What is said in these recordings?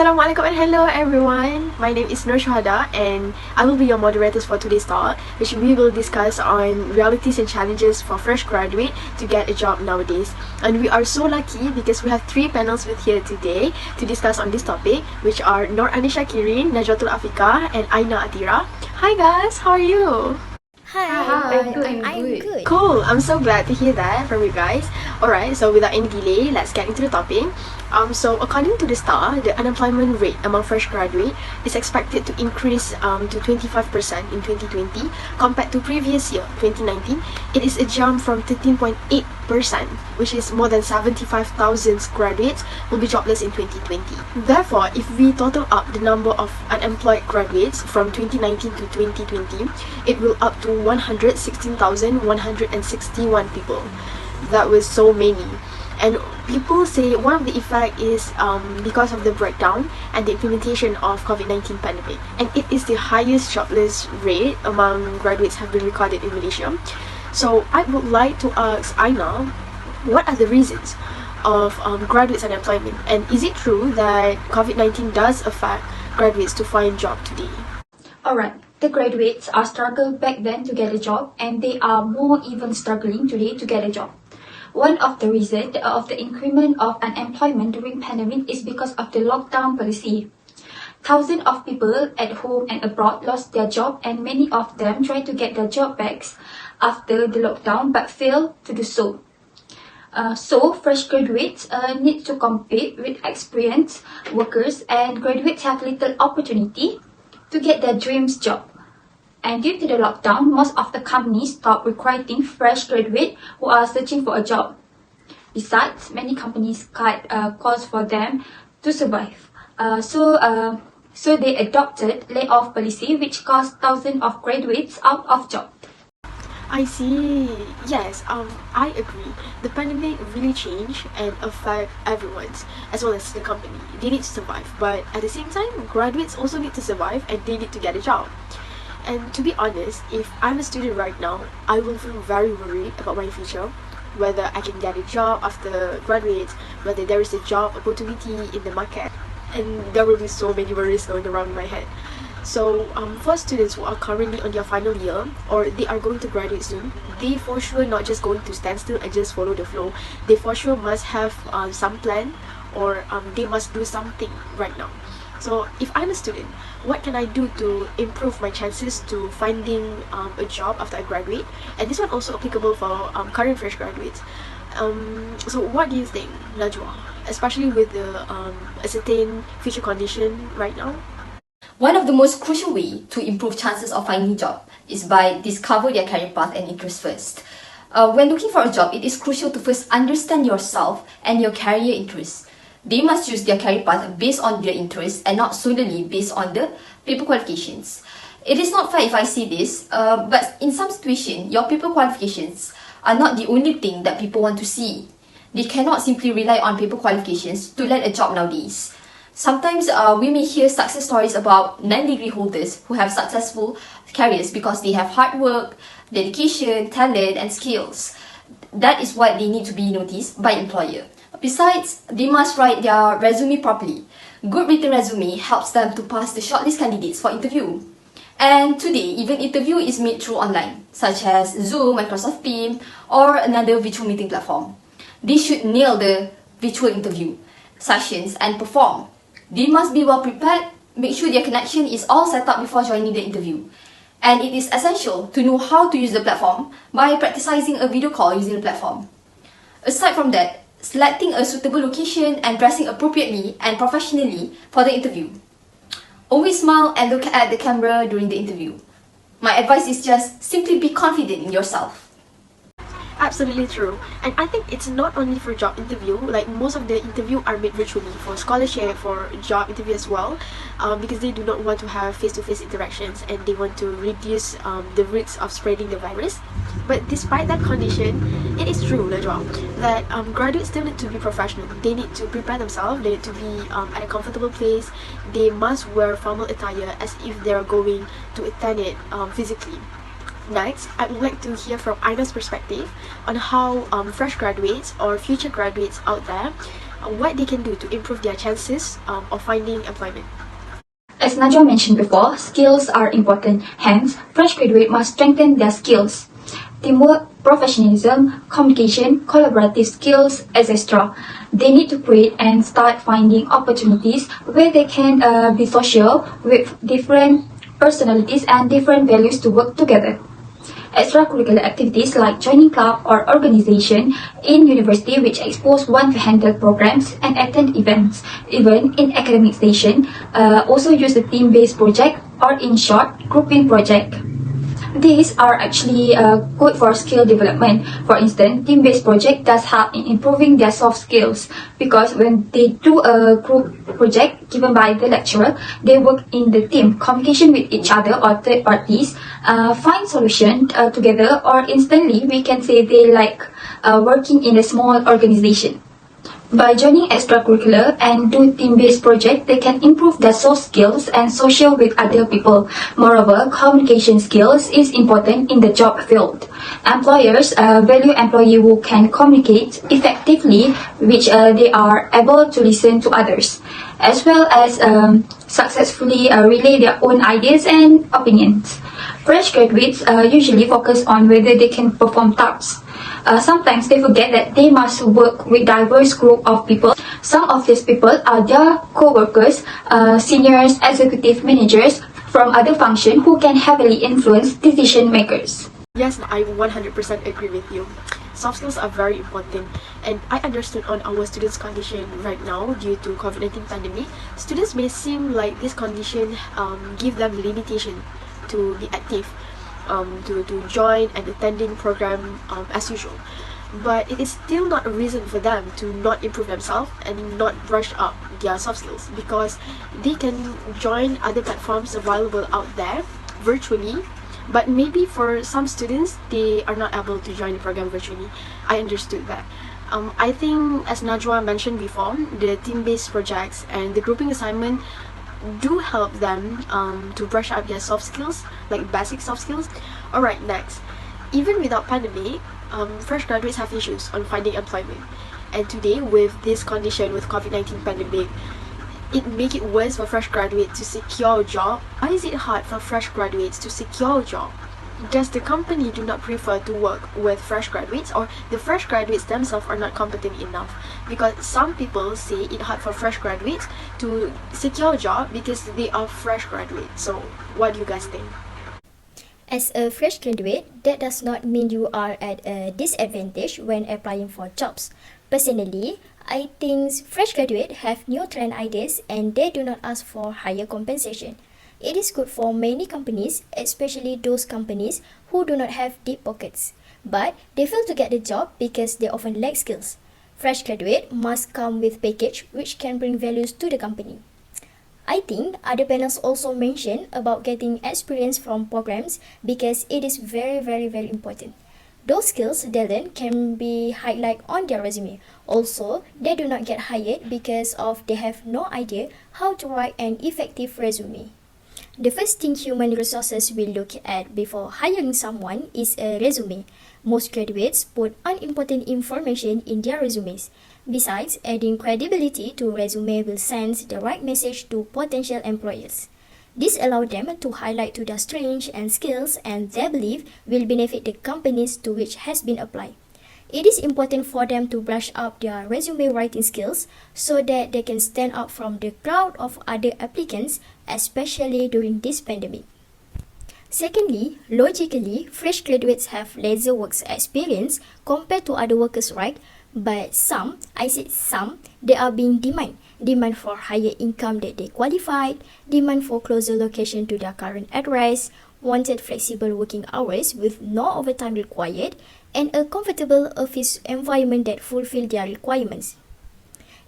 Assalamualaikum and hello everyone. My name is Nur Shahada and I will be your moderators for today's talk, which we will discuss on realities and challenges for fresh graduate to get a job nowadays. And we are so lucky because we have three panels with here today to discuss on this topic, which are Nur Anisha Kirin, Najwatul Afika, and Aina Atira. Hi guys, how are you? Hi, I'm good. Cool, I'm so glad to hear that from you guys. Alright, so without any delay, let's get into the topic. So according to the STAR, the unemployment rate among fresh graduate is expected to increase to 25% in 2020 compared to previous year, 2019. It is a jump from 13.8%, which is more than 75,000 graduates will be jobless in 2020. Therefore, if we total up the number of unemployed graduates from 2019 to 2020, it will up to 116,161 people. That was so many. And people say one of the effect is because of the breakdown and the implementation of COVID-19 pandemic, and it is the highest jobless rate among graduates have been recorded in Malaysia. So I would like to ask Aina, what are the reasons of graduates unemployment, and is it true that COVID-19 does affect graduates to find job today? Alright, the graduates are struggled back then to get a job, and they are more even struggling today to get a job. One of the reasons of the increment of unemployment during pandemic is because of the lockdown policy. Thousands of people at home and abroad lost their job, and many of them tried to get their job back after the lockdown but failed to do so. So fresh graduates need to compete with experienced workers, and graduates have little opportunity to get their dreams job. And due to the lockdown, most of the companies stopped recruiting fresh graduates who are searching for a job. Besides, many companies cut costs for them to survive. So they adopted layoff policy, which caused thousands of graduates out of job. I see. Yes, I agree. The pandemic really changed and affect everyone, as well as the company. They need to survive, but at the same time, graduates also need to survive and they need to get a job. And to be honest, if I'm a student right now, I will feel very worried about my future, whether I can get a job after graduate, whether there is a job opportunity in the market, and there will be so many worries going around in my head. So for students who are currently on their final year or they are going to graduate soon, they for sure not just going to stand still and just follow the flow. They for sure must have some plan, or they must do something right now. So if I'm a student, what can I do to improve my chances to finding a job after I graduate? And this one also applicable for current fresh graduates. So what do you think, Najwa, especially with the ascertained future condition right now? One of the most crucial ways to improve chances of finding a job is by discover their career path and interest first. When looking for a job, it is crucial to first understand yourself and your career interests. They must choose their career path based on their interests and not solely based on the paper qualifications. It is not fair if I say this, but in some situations, your paper qualifications are not the only thing that people want to see. They cannot simply rely on paper qualifications to land a job nowadays. Sometimes we may hear success stories about non-degree holders who have successful careers because they have hard work, dedication, talent, and skills. That is what they need to be noticed by employer. Besides, they must write their resume properly. Good written resume helps them to pass the shortlist candidates for interview. And today, even interview is made through online, such as Zoom, Microsoft Teams, or another virtual meeting platform. They should nail the virtual interview sessions and perform. They must be well prepared, make sure their connection is all set up before joining the interview. And it is essential to know how to use the platform by practicing a video call using the platform. Aside from that, selecting a suitable location and dressing appropriately and professionally for the interview. Always smile and look at the camera during the interview. My advice is just simply be confident in yourself. Absolutely true. And I think it's not only for job interview, like most of the interview are made virtually for scholarship, for job interview as well, because they do not want to have face-to-face interactions and they want to reduce the risk of spreading the virus. But despite that condition, it is true, Najwa, that graduates still need to be professional. They need to prepare themselves, they need to be at a comfortable place. They must wear formal attire as if they are going to attend it physically. Next, I would like to hear from Aina's perspective on how fresh graduates or future graduates out there what they can do to improve their chances of finding employment. As Najwa mentioned before, skills are important. Hence, fresh graduates must strengthen their skills. Teamwork, professionalism, communication, collaborative skills, etc. They need to create and start finding opportunities where they can be social with different personalities and different values to work together. Extracurricular activities like joining club or organization in university which expose one to handle programs and attend events. Even in academic station, also use the team-based project or in short, grouping project. These are actually good for skill development. For instance, team-based project does help in improving their soft skills because when they do a group project given by the lecturer, they work in the team, communication with each other or third parties, find solution together, or instantly we can say they like working in a small organization. By joining extracurricular and do team-based project, they can improve their soft skills and social with other people. Moreover, communication skills is important in the job field. Employers value employee who can communicate effectively, which they are able to listen to others, as well as successfully relay their own ideas and opinions. Fresh graduates usually focus on whether they can perform tasks. Sometimes they forget that they must work with diverse group of people. Some of these people are their co-workers, seniors, executive managers from other functions who can heavily influence decision makers. Yes, I 100% agree with you. Soft skills are very important, and I understood on our students' condition right now due to COVID-19 pandemic. Students may seem like this condition give them limitation to be active, to join and attending program as usual. But it is still not a reason for them to not improve themselves and not brush up their soft skills, because they can join other platforms available out there virtually. But maybe for some students, they are not able to join the program virtually. I understood that. I think, as Najwa mentioned before, the team-based projects and the grouping assignment do help them to brush up their soft skills, like basic soft skills. Alright, next. Even without pandemic, fresh graduates have issues on finding employment. And today, with this condition, with COVID-19 pandemic, it make it worse for fresh graduates to secure a job. Why is it hard for fresh graduates to secure a job? Does the company do not prefer to work with fresh graduates, or the fresh graduates themselves are not competent enough? Because some people say it's hard for fresh graduates to secure a job because they are fresh graduates. So what do you guys think? As a fresh graduate, that does not mean you are at a disadvantage when applying for jobs. Personally, I think fresh graduates have new trend ideas and they do not ask for higher compensation. It is good for many companies, especially those companies who do not have deep pockets, but they fail to get the job because they often lack skills. Fresh graduate must come with package which can bring values to the company. I think other panels also mention about getting experience from programs because it is very important. Those skills they learn can be highlighted on their resume. Also, they do not get hired because of they have no idea how to write an effective resume. The first thing human resources will look at before hiring someone is a resume. Most graduates put unimportant information in their resumes. Besides, adding credibility to resume will send the right message to potential employers. This allows them to highlight to their strengths and skills and they believe will benefit the companies to which has been applied. It is important for them to brush up their resume writing skills so that they can stand out from the crowd of other applicants, especially during this pandemic. Secondly, logically, fresh graduates have lesser work experience compared to other workers, right? But some, I said some, they are being demand for higher income that they qualified, demand for closer location to their current address, wanted flexible working hours with no overtime required, and a comfortable office environment that fulfill their requirements.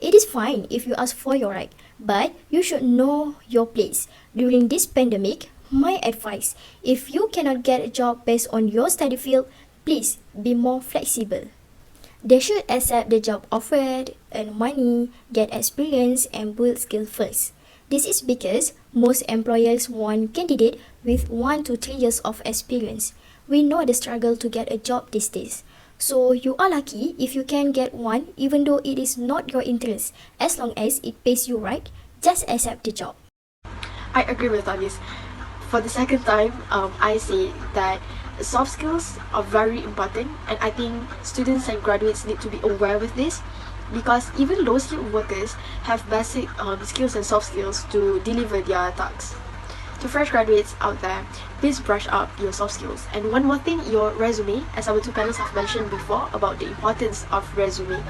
It is fine if you ask for your right, but you should know your place. During this pandemic, my advice, if you cannot get a job based on your study field, please be more flexible. They should accept the job offered, earn money, get experience, and build skill first. This is because most employers want candidates with 1 to 3 years of experience. We know the struggle to get a job these days. So you are lucky if you can get one, even though it is not your interest. As long as it pays you right, just accept the job. I agree with all this. For the second time, I say that soft skills are very important, and I think students and graduates need to be aware with this, because even low skilled workers have basic skills and soft skills to deliver their tasks. To fresh graduates out there, please brush up your soft skills. And one more thing, your resume, as our two panels have mentioned before about the importance of resume.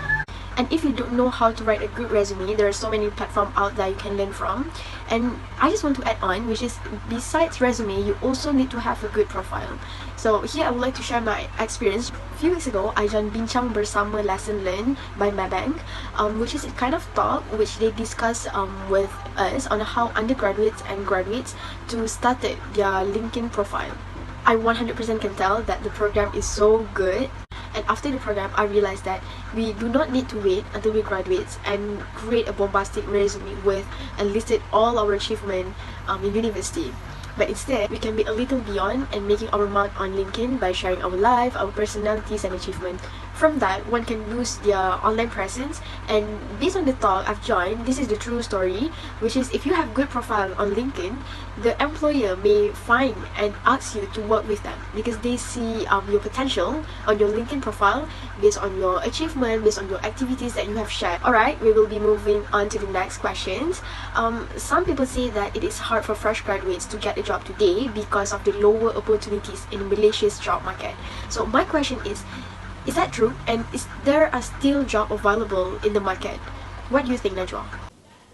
And if you don't know how to write a good resume, there are so many platforms out there you can learn from. And I just want to add on, which is besides resume, you also need to have a good profile. So here I would like to share my experience. A few weeks ago, I joined Bincang Bersama Lesson Learn by Maybank, which is a kind of talk which they discuss with us on how undergraduates and graduates to start their LinkedIn profile. I 100% can tell that the program is so good. And after the program, I realized that we do not need to wait until we graduate and create a bombastic resume with and listed all our achievement in university. But instead, we can be a little beyond and making our mark on LinkedIn by sharing our life, our personalities and achievement. From that, one can boost their online presence, and based on the talk I've joined, this is the true story, which is if you have good profile on LinkedIn, the employer may find and ask you to work with them because they see your potential on your LinkedIn profile based on your achievement, based on your activities that you have shared. Alright, we will be moving on to the next questions. Some people say that it is hard for fresh graduates to get a job today because of the lower opportunities in Malaysia's job market. So my question is that true? And is there a still job available in the market? What do you think, Najwa?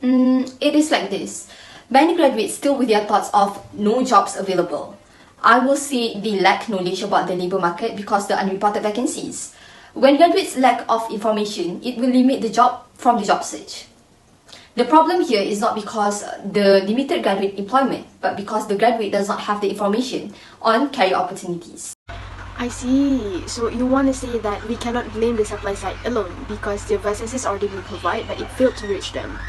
It is like this. Many graduates still with their thoughts of no jobs available. I will say they lack knowledge about the labour market because the unreported vacancies. When graduates lack of information, it will limit the job from the job search. The problem here is not because the limited graduate employment, but because the graduate does not have the information on career opportunities. I see. So you want to say that we cannot blame the supply side alone because the vacancies already been provided but it failed to reach them.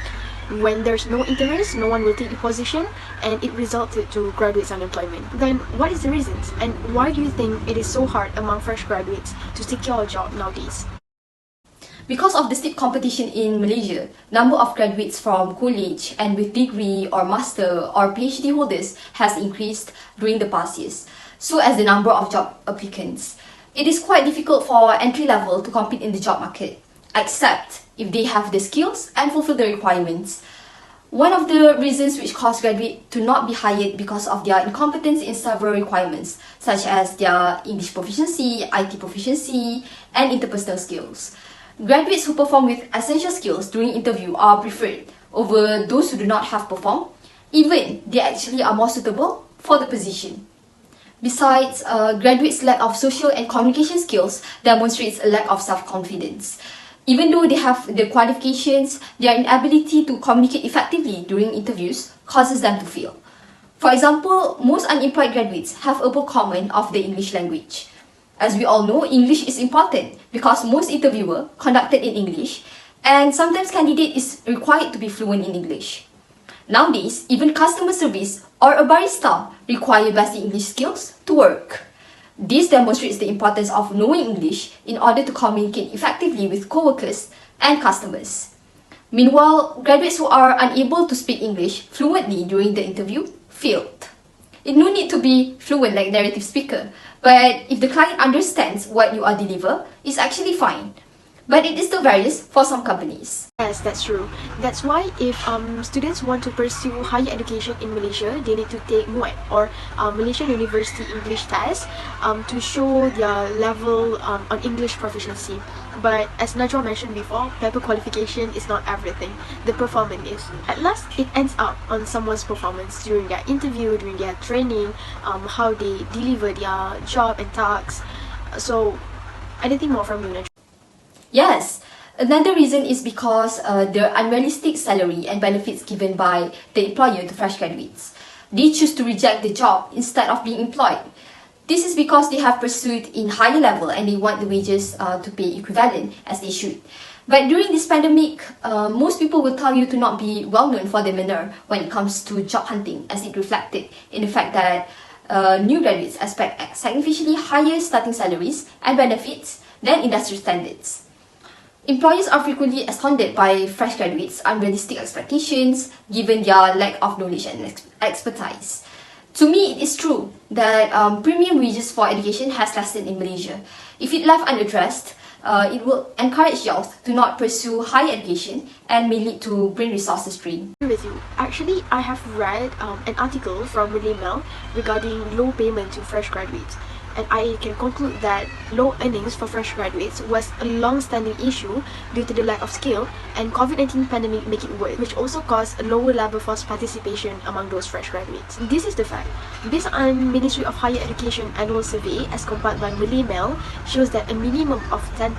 When there's no interest, no one will take the position and it resulted to graduates' unemployment. Then what is the reasons and why do you think it is so hard among fresh graduates to secure a job nowadays? Because of the steep competition in Malaysia, number of graduates from college and with degree or master or PhD holders has increased during the past years. So as the number of job applicants. It is quite difficult for entry level to compete in the job market, except if they have the skills and fulfill the requirements. One of the reasons which cause graduates to not be hired because of their incompetence in several requirements, such as their English proficiency, IT proficiency, and interpersonal skills. Graduates who perform with essential skills during interview are preferred over those who do not have performed, even they actually are more suitable for the position. Besides, graduates' lack of social and communication skills demonstrates a lack of self-confidence. Even though they have the qualifications, their inability to communicate effectively during interviews causes them to fail. For example, most unemployed graduates have a poor command of the English language. As we all know, English is important because most interviewer conducted in English and sometimes candidate is required to be fluent in English. Nowadays, even customer service or a barista require basic English skills to work. This demonstrates the importance of knowing English in order to communicate effectively with co-workers and customers. Meanwhile, graduates who are unable to speak English fluently during the interview failed. It no need to be fluent like native speaker, but if the client understands what you are deliver, it's actually fine. But it is still varies for some companies. Yes, that's true. That's why if students want to pursue higher education in Malaysia, they need to take MUET or Malaysian University English Test to show their level on English proficiency. But as Najwa mentioned before, paper qualification is not everything. The performance is. At last, it ends up on someone's performance during their interview, during their training, how they deliver their job and tasks. So, anything more from you, Najwa? Yes, another reason is because the unrealistic salary and benefits given by the employer to fresh graduates. They choose to reject the job instead of being employed. This is because they have pursued in higher level and they want the wages to pay equivalent as they should. But during this pandemic, most people will tell you to not be well known for their manner when it comes to job hunting, as it reflected in the fact that new graduates expect significantly higher starting salaries and benefits than industry standards. Employers are frequently astounded by fresh graduates' unrealistic expectations given their lack of knowledge and expertise. To me, it is true that premium wages for education has lessened in Malaysia. If it left unaddressed, it will encourage youth to not pursue higher education and may lead to brain resources drain. With you. Actually, I have read an article from Malay Mail regarding low payment to fresh graduates. And I can conclude that low earnings for fresh graduates was a long-standing issue due to the lack of skill, and COVID-19 pandemic make it worse, which also caused a lower labor force participation among those fresh graduates. This is the fact. Based on Ministry of Higher Education annual survey as compiled by Malay Mail shows that a minimum of 10%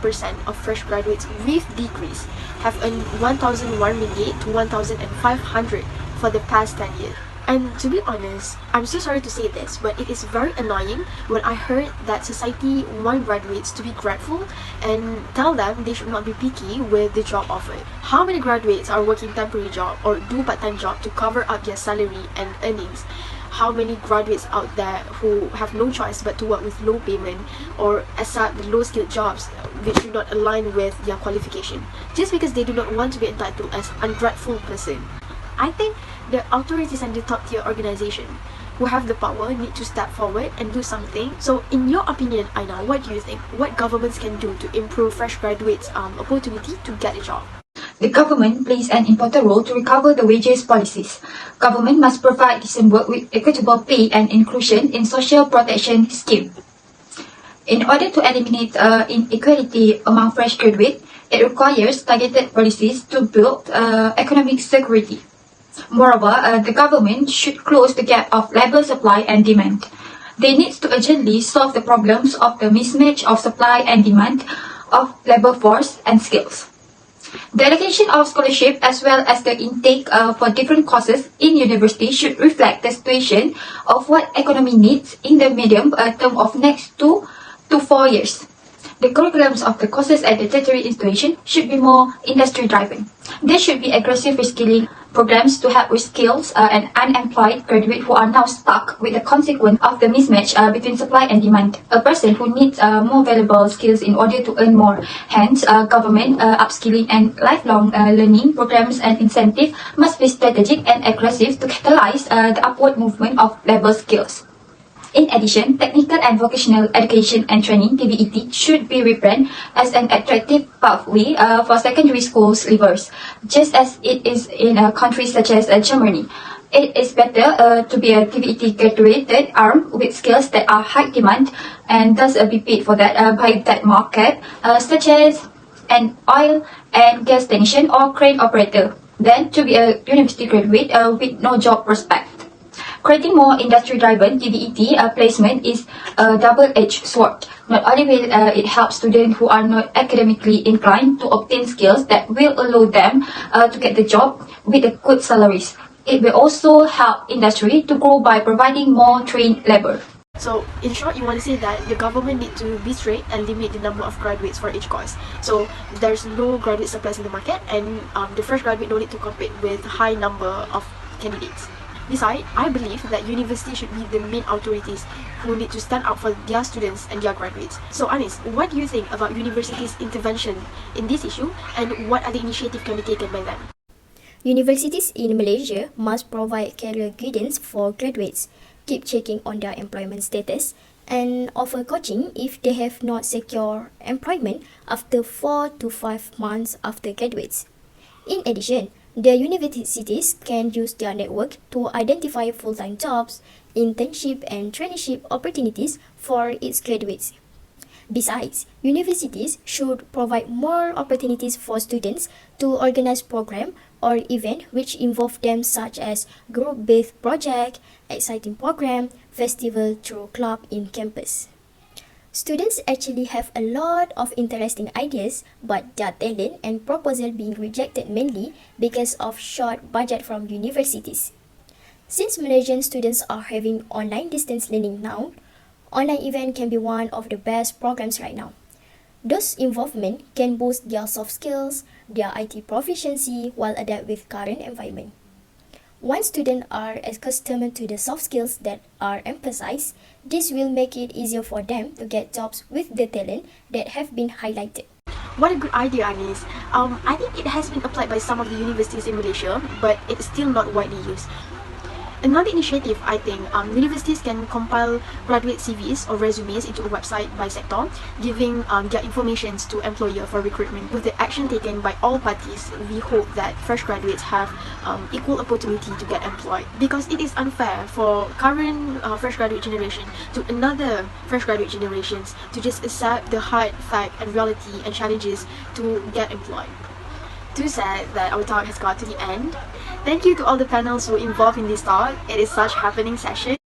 of fresh graduates with degrees have earned 1,001 ringgit to 1,500 for the past 10 years. And to be honest, I'm so sorry to say this, but it is very annoying when I heard that society want graduates to be grateful and tell them they should not be picky with the job offered. How many graduates are working temporary job or do part-time job to cover up their salary and earnings? How many graduates out there who have no choice but to work with low payment or accept the low-skilled jobs which do not align with their qualification just because they do not want to be entitled as ungrateful person? I think the authorities and the top-tier organization who have the power need to step forward and do something. So in your opinion, Aina, what do you think? What governments can do to improve fresh graduates' opportunity to get a job? The government plays an important role to recover the wages policies. Government must provide decent work with equitable pay and inclusion in social protection scheme. In order to eliminate inequality among fresh graduates, it requires targeted policies to build economic security. Moreover, the government should close the gap of labour supply and demand. They need to urgently solve the problems of the mismatch of supply and demand of labour force and skills. The allocation of scholarship as well as the intake for different courses in university should reflect the situation of what economy needs in the medium term of next 2 to 4 years. The curriculums of the courses at the tertiary institution should be more industry-driven. There should be aggressive reskilling programs to help reskill an unemployed graduate who are now stuck with the consequence of the mismatch between supply and demand. A person who needs more valuable skills in order to earn more. Hence, government upskilling and lifelong learning programs and incentives must be strategic and aggressive to catalyze the upward movement of labour skills. In addition, technical and vocational education and training (TVET) should be rebranded as an attractive pathway for secondary school leavers, just as it is in countries such as Germany. It is better to be a TVET graduated armed with skills that are high demand and thus be paid for that by that market, such as an oil and gas technician or crane operator, than to be a university graduate with no job prospect. Creating more industry-driven TVET placement is a double-edged sword. Not only will it help students who are not academically inclined to obtain skills that will allow them to get the job with the good salaries, it will also help industry to grow by providing more trained labor. So, in short, you want to say that the government need to be straight and limit the number of graduates for each course. So, there's no graduate surplus in the market, and the fresh graduate don't need to compete with high number of candidates. Besides, I believe that universities should be the main authorities who need to stand up for their students and their graduates. So Anis, what do you think about universities' intervention in this issue, and what other initiatives can be taken by them? Universities in Malaysia must provide career guidance for graduates, keep checking on their employment status, and offer coaching if they have not secured employment after 4 to 5 months after graduates. In addition, the universities can use their network to identify full-time jobs, internship and traineeship opportunities for its graduates. Besides, universities should provide more opportunities for students to organize programs or events which involve them, such as group-based project, exciting program, festival through club in campus. Students actually have a lot of interesting ideas, but their talent and proposal being rejected mainly because of short budget from universities. Since Malaysian students are having online distance learning now, online event can be one of the best programs right now. Those involvement can boost their soft skills, their IT proficiency while adapt with current environment. Once students are accustomed to the soft skills that are emphasized, this will make it easier for them to get jobs with the talent that have been highlighted. What a good idea, Anis. I think it has been applied by some of the universities in Malaysia, but it's still not widely used. Another initiative, I think, universities can compile graduate CVs or resumes into a website by sector, giving their information to employer for recruitment. With the action taken by all parties, we hope that fresh graduates have equal opportunity to get employed. Because it is unfair for current fresh graduate generation to another fresh graduate generations to just accept the hard fact and reality and challenges to get employed. Too sad that our talk has got to the end. Thank you to all the panels who were involved in this talk. It is such a happening session.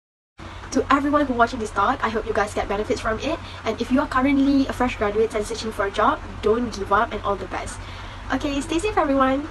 To everyone who watching this talk, I hope you guys get benefits from it. And if you are currently a fresh graduate and searching for a job, don't give up and all the best. Okay, stay safe everyone.